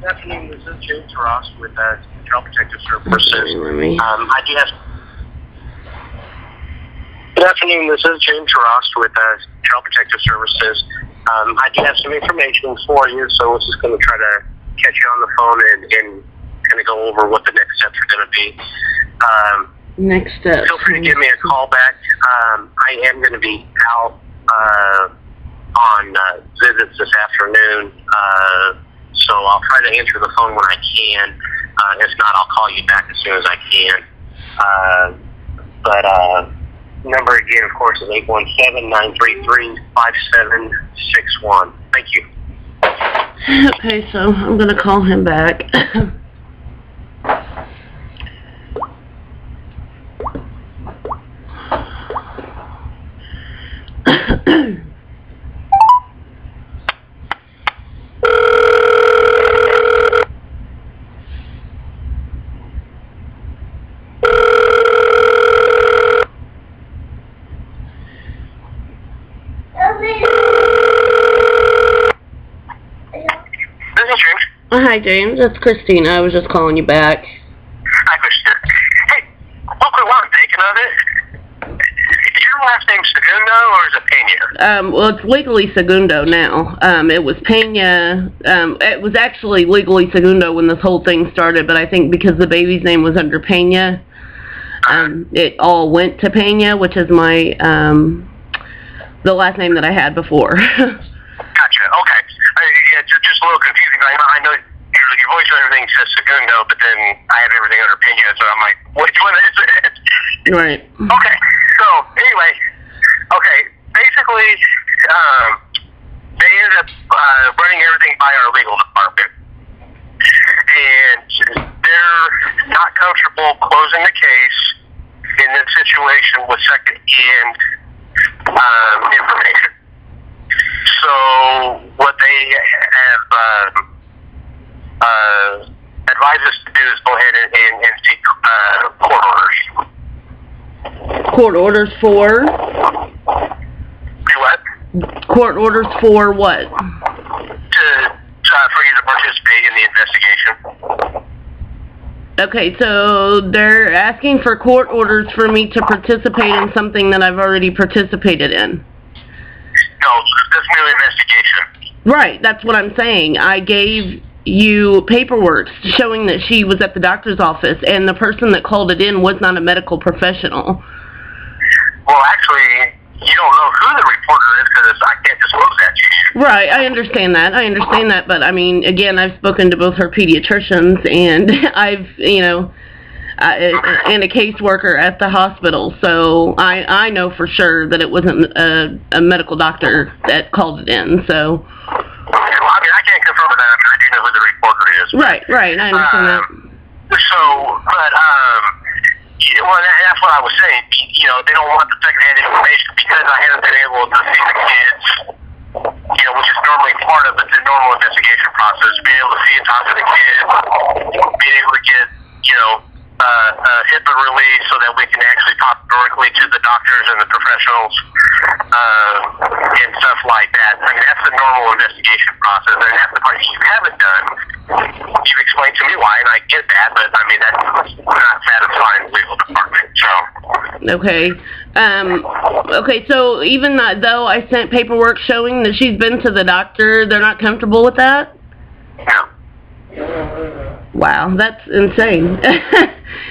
Good afternoon, this is James Ross with Child Protective Services. I do have. Good afternoon, this is James Ross with Child Protective Services. I do have some information for you, so we're just going to try to catch you on the phone and kind of go over what the next steps are going to be. Next step. Feel free to give me a call back. I am going to be out on visits this afternoon. So I'll try to answer the phone when I can. If not, I'll call you back as soon as I can. But number again, of course, is 817-933-5761. Thank you. Okay, so I'm going to call him back. Hi, James. It's Christina. I was just calling you back. Hi, Christina. Hey, real quick, while I'm thinking of it, is your last name Segundo or is it Pena? Well, it's legally Segundo now. It was Pena. It was actually legally Segundo when this whole thing started, but I think because the baby's name was under Pena, it all went to Pena, which is my, the last name that I had before. Gotcha. Okay. Yeah, just a little confusing. I know your voice and everything says Segundo, but then I have everything under Pena, so I'm like, which one is it? Right. Okay. So, anyway, basically, they ended up running everything by our legal department, and they're not comfortable closing the case in this situation with second-hand information. So what they have advised us to do is go ahead and seek court orders. Court orders for? Do what? Court orders for what? For you to participate in the investigation. Okay, so they're asking for court orders for me to participate in something that I've already participated in. No, this new investigation. Right, that's what I'm saying. I gave you paperwork showing that she was at the doctor's office, and the person that called it in was not a medical professional. Well, actually, you don't know who the reporter is because I can't disclose that to you. Right, I understand that, but I mean, again, I've spoken to both her pediatricians, and I've, and a caseworker at the hospital, so I know for sure that it wasn't a medical doctor that called it in, so. Okay, well, I mean, I can't confirm that. I mean, I do know who the reporter is. Right, I understand that. So, but, well, that's what I was saying. They don't want the secondhand information because I haven't been able to see the kids, which is normally part of the normal investigation process, being able to see and talk to the kids, being able to get, HIPAA release so that we can actually talk directly to the doctors and the professionals and stuff like that. I mean, that's the normal investigation process, and that's the part that you haven't done. You've explained to me why, and I get that, but I mean, that's not satisfying the legal department, so. Okay. Okay, so even though I sent paperwork showing that she's been to the doctor, they're not comfortable with that? No. Wow, that's insane.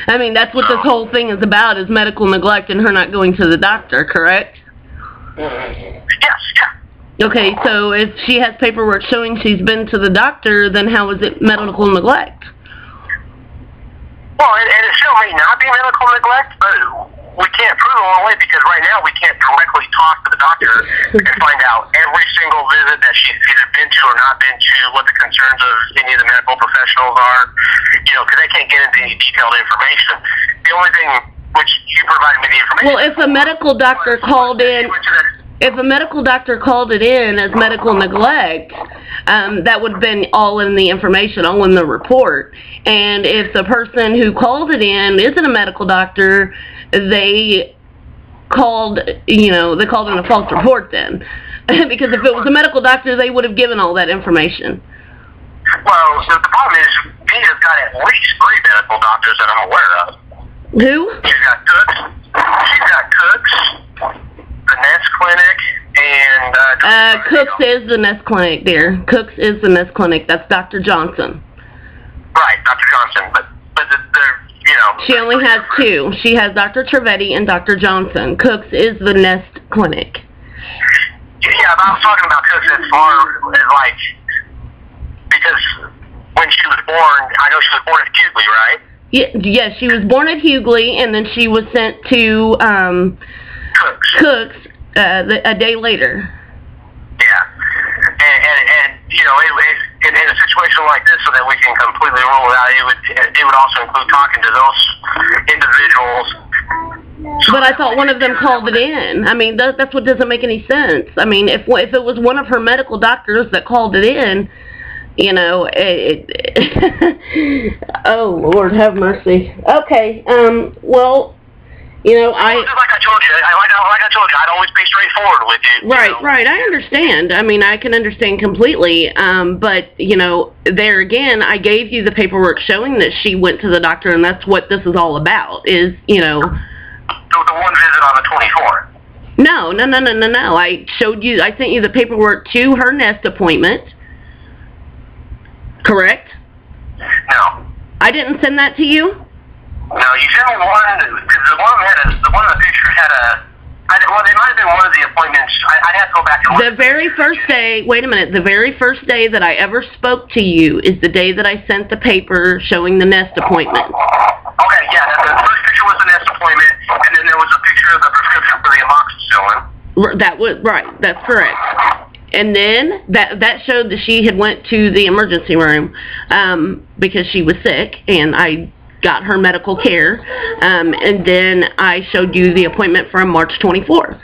I mean, that's what this whole thing is about, is medical neglect and her not going to the doctor, correct? Yes, yeah. Okay, so if she has paperwork showing she's been to the doctor, then how is it medical neglect? Well, and it still may not be medical neglect, but we can't prove it all the way because right now we can't directly talk to the doctor and find out every single visit that she's either been to or not been to, what the concerns of any of the medical professionals are, because they can't get into any detailed information. The only thing which you provided me the information. Well, if a medical doctor called in, if a medical doctor called it in as medical neglect, that would have been all in the information, all in the report. And if the person who called it in isn't a medical doctor, they called, they called in a false report then. Because if it was a medical doctor, they would have given all that information. Well, so the problem is, Mia's got at least 3 medical doctors that I'm aware of. Who? She's got Cooks, the Nest Clinic, and Cooks is the Nest Clinic, dear. Cooks is the Nest Clinic. That's Dr. Johnson. Right, Dr. Johnson, but she only has 2. She has Dr. Trivedi and Dr. Johnson. Cooks is the Nest Clinic. Yeah, but I was talking about Cooks as far as, like, because when she was born, I know she was born at Hughley, right? Yes, she was born at Hughley, and then she was sent to Cooks a day later. Yeah, and in a situation like this, so that we can completely rule it out, it would also include talking to those individuals. But I thought one of them called it in. I mean, that's what doesn't make any sense. I mean, if it was one of her medical doctors that called it in, oh, Lord, have mercy. Okay, well, like I told you, I'd always be straightforward with you. Right, I understand. I mean, I can understand completely, but, there again, I gave you the paperwork showing that she went to the doctor, and that's what this is all about, is, The one visit on the 24th. No. I sent you the paperwork to her Nest appointment. Correct? No. I didn't send that to you? No, you sent me one, because the one of the pictures had it might have been one of the appointments. I'd have to go back and look. The very first day, wait a minute, the very first day that I ever spoke to you is the day that I sent the paper showing the Nest appointment. Okay, yeah, the first picture was the Nest appointment, and then there was a picture of the prescription for the amoxicillin. That was, right, that's correct. And then that showed that she had went to the emergency room because she was sick, and I got her medical care, and then I showed you the appointment for March 24th.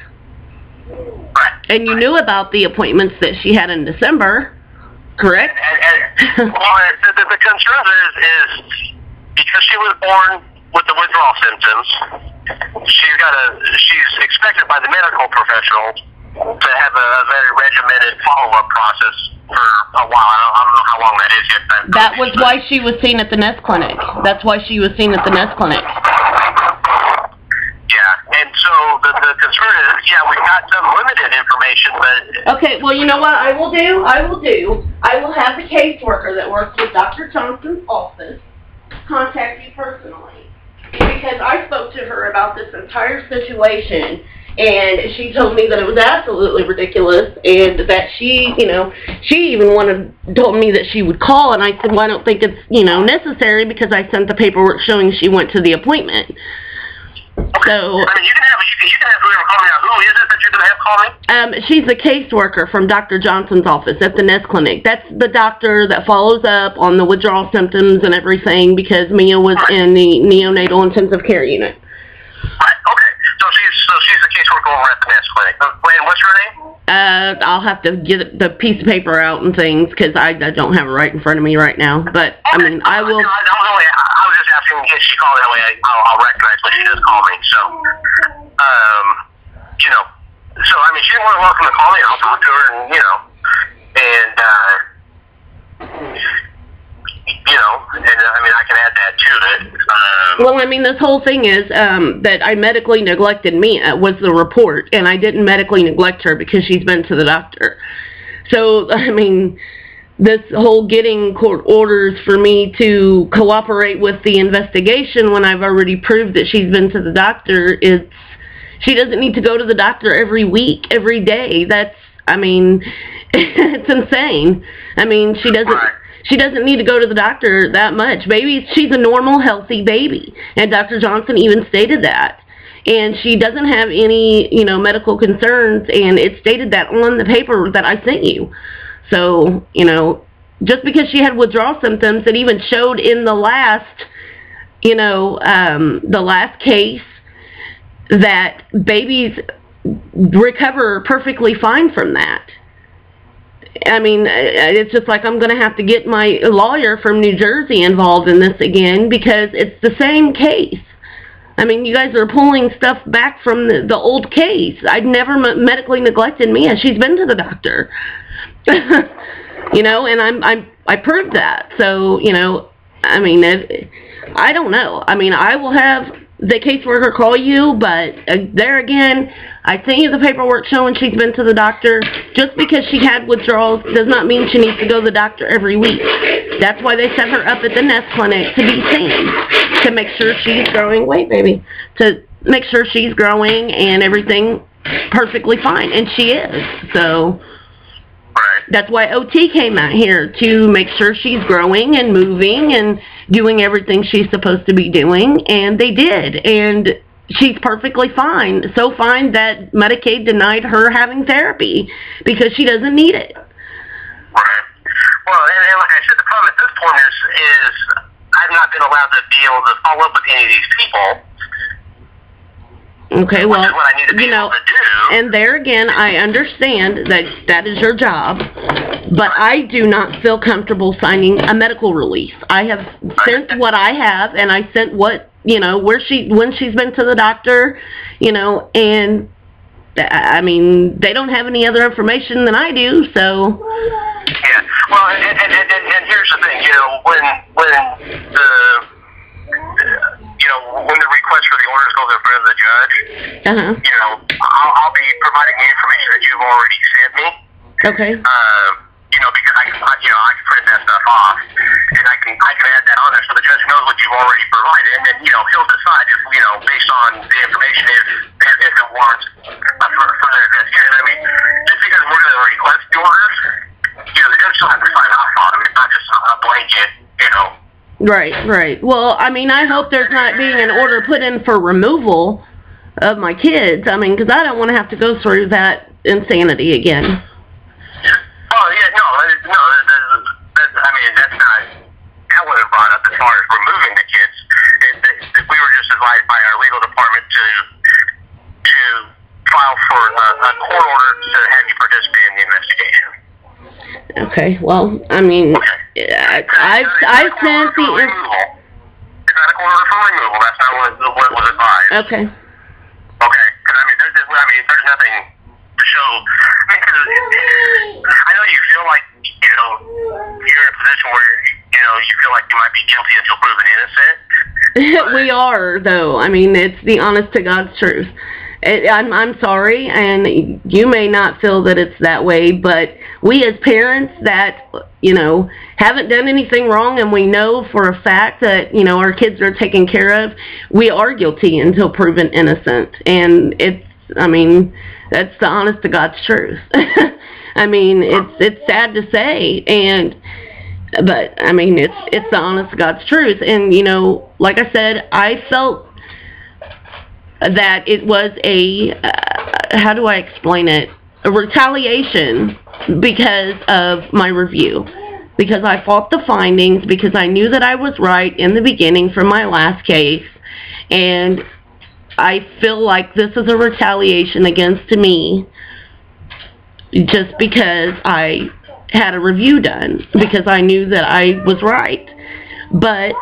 Right. And you knew about the appointments that she had in December, correct? Well, the concern is because she was born with the withdrawal symptoms, she's expected by the medical professionals to have a very regimented follow-up process for a while. I don't know how long that is yet. That was why she was seen at the Nest Clinic. That's why she was seen at the Nest Clinic. Yeah, and so the concern is, we've got some limited information, but... Okay, well, you know what I will do? I will have the caseworker that works with Dr. Johnson's office contact you personally. Because I spoke to her about this entire situation, and she told me that it was absolutely ridiculous, and that she even told me that she would call, and I said, well, I don't think it's, necessary, because I sent the paperwork showing she went to the appointment. Okay. So, I mean, you can have whoever call me now. Who is it that you're going to have call me? She's a caseworker from Dr. Johnson's office at the Nest Clinic. That's the doctor that follows up on the withdrawal symptoms and everything, because Mia was in the neonatal intensive care unit. Right, okay. So she's a caseworker over at the Nest Clinic. And what's her name? I'll have to get the piece of paper out and things, because I don't have it right in front of me right now. But, okay. I mean, I will... I was just asking if she called that way. I'll recognize when she does call me. So, I mean, she's more than welcome to call me, and I'll talk to her, and I mean, I can add that to it. Well, I mean, this whole thing is that I medically neglected Mia was the report, and I didn't medically neglect her because she's been to the doctor. So, I mean, this whole getting court orders for me to cooperate with the investigation when I've already proved that she's been to the doctor, she doesn't need to go to the doctor every week, every day. That's, I mean, it's insane. I mean, she doesn't need to go to the doctor that much. She's a normal, healthy baby. And Dr. Johnson even stated that. And she doesn't have any, medical concerns, and it stated that on the paper that I sent you. So, just because she had withdrawal symptoms, it even showed in the last, the last case that babies recover perfectly fine from that. I mean, it's just like I'm going to have to get my lawyer from New Jersey involved in this again, because it's the same case. I mean, you guys are pulling stuff back from the old case. I'd never medically neglected Mia. She's been to the doctor. You know, and I proved that. So, you know, I mean, I don't know. I mean, I will have the caseworker call you, but there again, I sent you the paperwork showing she's been to the doctor. Just because she had withdrawals does not mean she needs to go to the doctor every week. That's why they set her up at the Nest Clinic, to be seen, to make sure she's growing. Wait, baby. To make sure she's growing and everything perfectly fine, and she is. So that's why OT came out here, to make sure she's growing and moving and doing everything she's supposed to be doing, and they did, and she's perfectly fine. So fine that Medicaid denied her having therapy because she doesn't need it. Right. Well, and like I said, the problem at this point is I've not been allowed to be able to follow up with any of these people. Okay, well, you know, to do. And there again, I understand that that is your job, but I do not feel comfortable signing a medical release. I have sent what I have, and I sent what, you know, when she's been to the doctor, you know, and I mean, they don't have any other information than I do, so. Yeah, well, and here's the thing, you know, when the request for the orders goes in front of the judge, you know, I'll be providing the information that you've already sent me. Okay. You know, because I can print that stuff off, and I can add that on there so the judge knows what you've already provided, and then, you know, he'll decide if, you know, based on the information, if it warrants further investigation. I mean, just because we're going to request the orders, you know, the judge still has to sign off on them. It's not just a blanket, you know. Right, right. Well, I mean, I hope there's not being an order put in for removal of my kids. I mean, because I don't want to have to go through that insanity again. Oh, yeah, no, I mean, that wasn't brought up as far as removing the kids. We were just advised by our legal department to file for a court order to have you participate in the investigation. Okay, well, I mean, I sent the... It's not a court order for removal. That's not what was advised. Okay. Okay, because, I mean, there's nothing to show. I mean, because I know you feel like, you know, you're in a position where, you know, you feel like you might be guilty until proven innocent. We are, though. I mean, it's the honest to God's truth. I'm sorry, and you may not feel that it's that way, but we as parents that, you know, haven't done anything wrong, and we know for a fact that, you know, our kids are taken care of, we are guilty until proven innocent. And it's, I mean, that's the honest to God's truth. I mean, it's sad to say, but I mean, it's the honest to God's truth. And, you know, like I said, I felt that it was how do I explain it? A retaliation because of my review. Because I fought the findings, because I knew that I was right in the beginning from my last case. And I feel like this is a retaliation against me just because I had a review done, because I knew that I was right. But,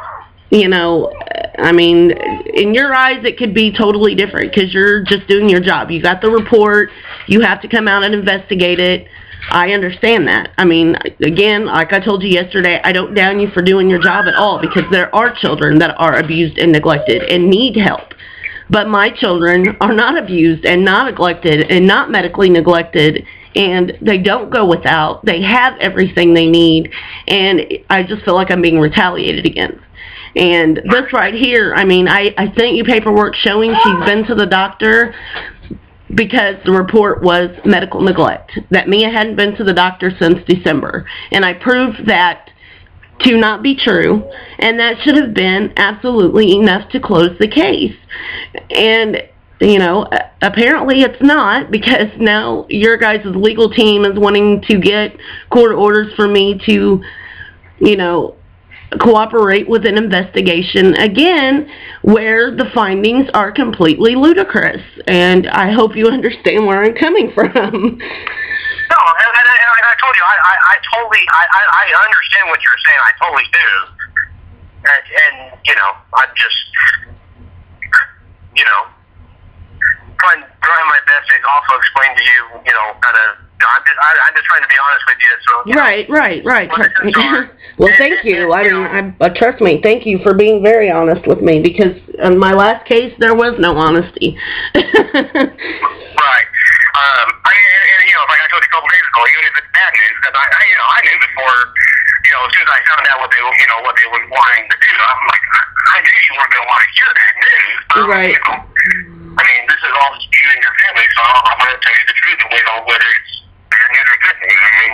you know, I mean, in your eyes it could be totally different because you're just doing your job. You got the report, you have to come out and investigate it. I understand that. I mean, again, like I told you yesterday, I don't down you for doing your job at all, because there are children that are abused and neglected and need help. But my children are not abused and not neglected and not medically neglected, and they don't go without. They have everything they need, and I just feel like I'm being retaliated against. And this right here, I mean, I sent you paperwork showing she's been to the doctor because the report was medical neglect, that Mia hadn't been to the doctor since December. And I proved that to not be true, and that should have been absolutely enough to close the case. And, you know, apparently it's not, because now your guys' legal team is wanting to get court orders for me to, you know, cooperate with an investigation again where the findings are completely ludicrous. And I hope you understand where I'm coming from. No, and I told you, I totally understand what you're saying. I totally do. And you know, I'm just, you know, trying my best to also explain to you, you know, kind of I'm just trying to be honest with you. So, Right. Well, thank you. I mean, trust me, thank you for being very honest with me, because in my last case, there was no honesty. Right. And like I told you a couple days ago, even if it's bad news, because I knew before, as soon as I found out what they were wanting to do, I'm like, I knew you weren't going to want to hear that news. Right. I mean, this is all you and your family, so I'm going to tell you the truth, and whether it's bad news or good news. I mean,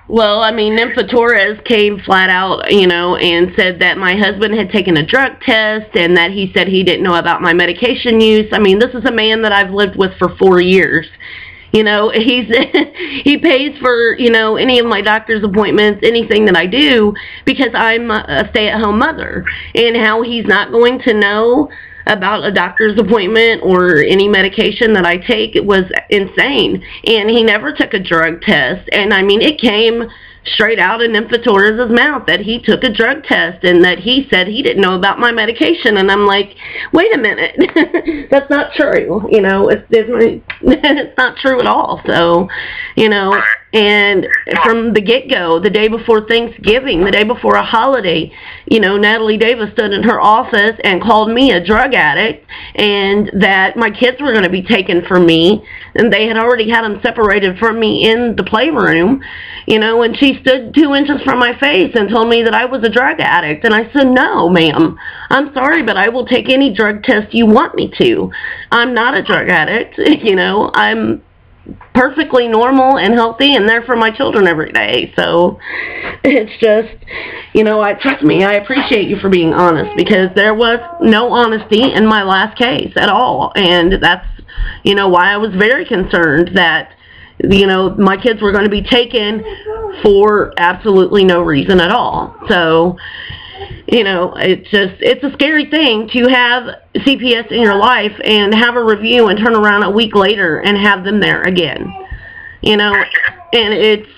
Well, I mean, Nympha Torres came flat out, and said that my husband had taken a drug test and that he said he didn't know about my medication use. I mean, this is a man that I've lived with for 4 years. He pays for, any of my doctor's appointments, anything that I do, because I'm a stay-at-home mother. And how he's not going to know about a doctor's appointment or any medication that I take, it was insane. And he never took a drug test. And, I mean, it came straight out of Nympha Torres' mouth that he took a drug test and that he said he didn't know about my medication. And I'm like, wait a minute, that's not true. It's not true at all. So, and from the get-go, the day before Thanksgiving, the day before a holiday, Natalie Davis stood in her office and called me a drug addict, and that my kids were going to be taken from me, and they had already had them separated from me in the playroom, and she stood 2 inches from my face and told me that I was a drug addict. And I said, no, ma'am, I'm sorry, but I will take any drug test you want me to. I'm not a drug addict. I'm perfectly normal and healthy and there for my children every day. So it's just, trust me, I appreciate you for being honest, because there was no honesty in my last case at all. And that's, why I was very concerned that, my kids were going to be taken for absolutely no reason at all. So, it's a scary thing to have CPS in your life and have a review and turn around a week later and have them there again. And it's,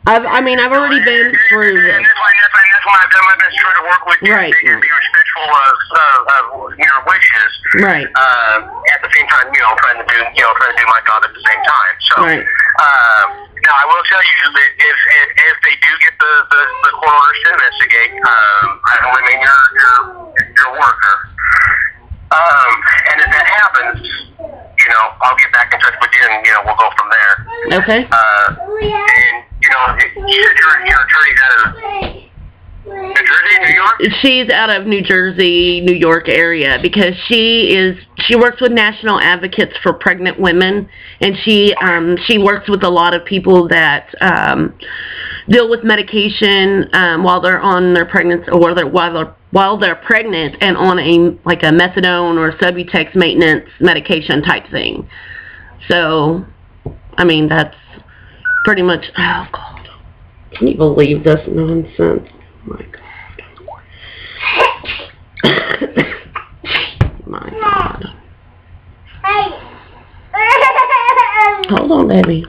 I've already been through this. And that's why I've done my best to try to work with you. Right. And be respectful of your wishes. Right. At the same time, trying to do my job at the same time. So, right. Now I will tell you that if they do get the court orders to investigate, I will remain your worker. And if that happens, I'll get back in touch with you, and we'll go from there. Okay. And you said your attorney's out of New Jersey, New York? She's out of New Jersey, New York area, because she works with National Advocates for Pregnant Women, and she works with a lot of people that deal with medication while they're on their pregnancy, or while they're pregnant and on a methadone or Subutex maintenance medication type thing. So, I mean, that's pretty much. Oh God, can you believe this nonsense? My God. My God. Hold on, baby.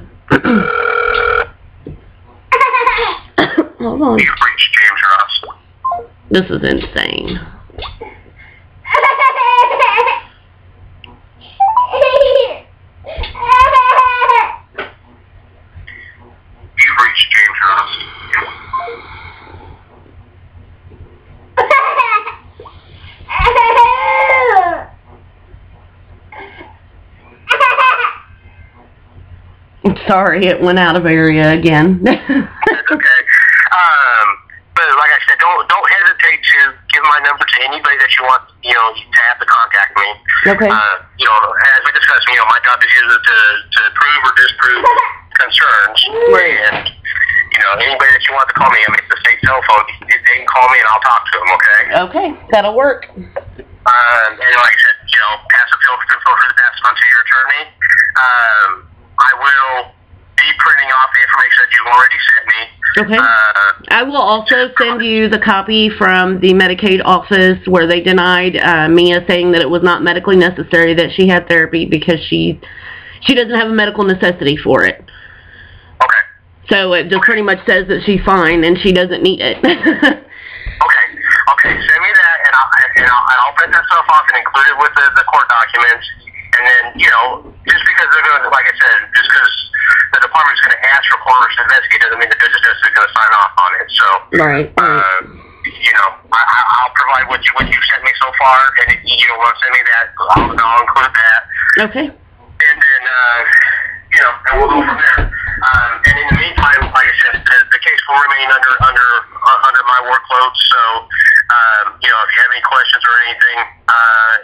Hold on. You've reached James Ross. This is insane. You've reached James Ross. I'm sorry, it went out of area again. That's okay. But like I said, don't hesitate to give my number to anybody that you want, to have to contact me. Okay. As we discussed, my job is either to prove or disprove concerns. Right. And, anybody that you want to call me, it's the state cell phone. They can call me and I'll talk to them, okay? Okay, that'll work. And like I said, feel free to pass it on to your attorney. I will be printing off the information that you've already sent me. Okay. I will also send you the copy from the Medicaid office where they denied Mia, saying that it was not medically necessary that she had therapy because she doesn't have a medical necessity for it. Okay. So it just pretty much says that she's fine and she doesn't need it. Okay. Send me that, and I'll print that stuff off and include it with the court documents. And then, just because they're going to, like I said, just because the department's going to ask for coroner's to investigate doesn't mean the judge is going to sign off on it. So, right. You know, I'll provide what you sent me so far, and if you don't want to send me that, I'll include that. Okay. And then, you know, and we'll go from there. And in the meantime, like I said, the case will remain under my workload. So, you know, if you have any questions or anything,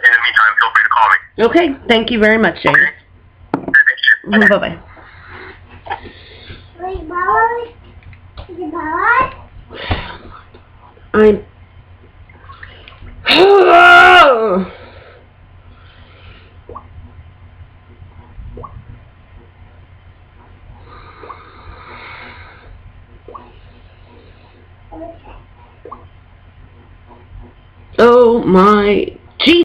in the meantime, feel free to call me. Okay. Thank you very much, James. Okay. Bye-bye. Oh my